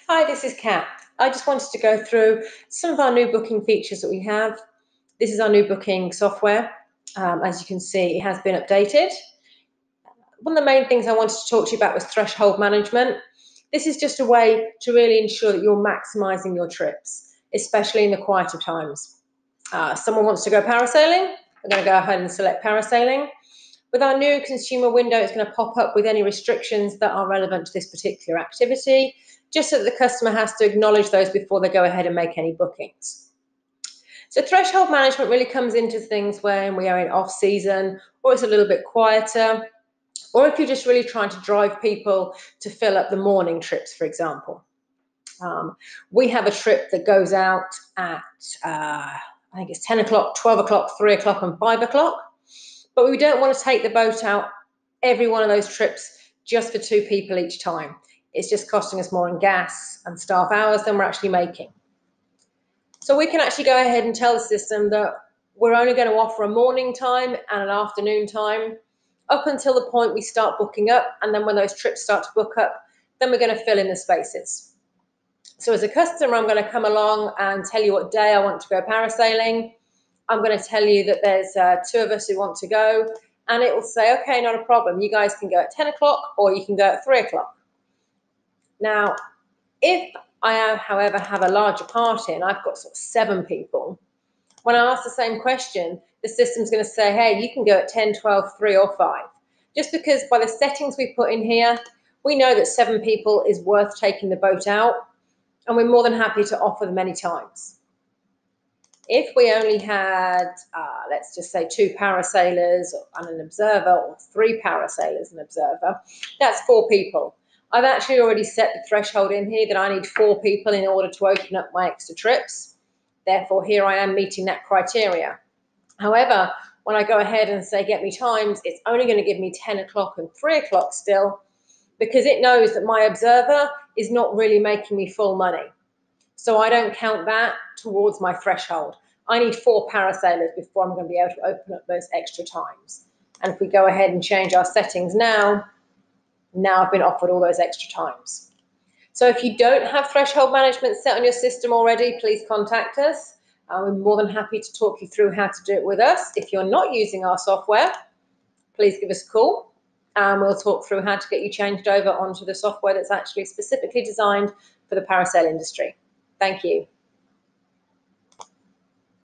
Hi, this is Kat. I just wanted to go through some of our new booking features that we have. This is our new booking software. As you can see, it has been updated. One of the main things I wanted to talk to you about was threshold management. This is just a way to really ensure that you're maximizing your trips, especially in the quieter times. Someone wants to go parasailing, we're going to go ahead and select parasailing. With our new consumer window, it's going to pop up with any restrictions that are relevant to this particular activity, just so that the customer has to acknowledge those before they go ahead and make any bookings. So threshold management really comes into things when we are in off-season, or it's a little bit quieter, or if you're just really trying to drive people to fill up the morning trips, for example. We have a trip that goes out at, I think it's 10 o'clock, 12 o'clock, 3 o'clock and 5 o'clock. But we don't want to take the boat out every one of those trips just for 2 people each time. It's just costing us more in gas and staff hours than we're actually making. So we can actually go ahead and tell the system that we're only going to offer a morning time and an afternoon time up until the point we start booking up, and then when those trips start to book up, then we're going to fill in the spaces. So as a customer, I'm going to come along and tell you what day I want to go parasailing. I'm going to tell you that there's 2 of us who want to go, and it will say, okay, not a problem. You guys can go at 10 o'clock or you can go at 3 o'clock. Now, if I, however, have a larger party and I've got sort of 7 people, when I ask the same question, the system's going to say, hey, you can go at 10, 12, 3 or 5. Just because by the settings we put in here, we know that 7 people is worth taking the boat out, and we're more than happy to offer them many times. If we only had, let's just say 2 parasailers and an observer, or 3 parasailers and an observer, that's 4 people. I've actually already set the threshold in here that I need 4 people in order to open up my extra trips. Therefore, here I am meeting that criteria. However, when I go ahead and say get me times, it's only going to give me 10 o'clock and 3 o'clock still, because it knows that my observer is not really making me full money. So I don't count that towards my threshold. I need 4 parasailers before I'm going to be able to open up those extra times. And if we go ahead and change our settings now I've been offered all those extra times. So if you don't have threshold management set on your system already, please contact us. We're more than happy to talk you through how to do it with us. If you're not using our software, please give us a call and we'll talk through how to get you changed over onto the software that's actually specifically designed for the parasail industry. Thank you.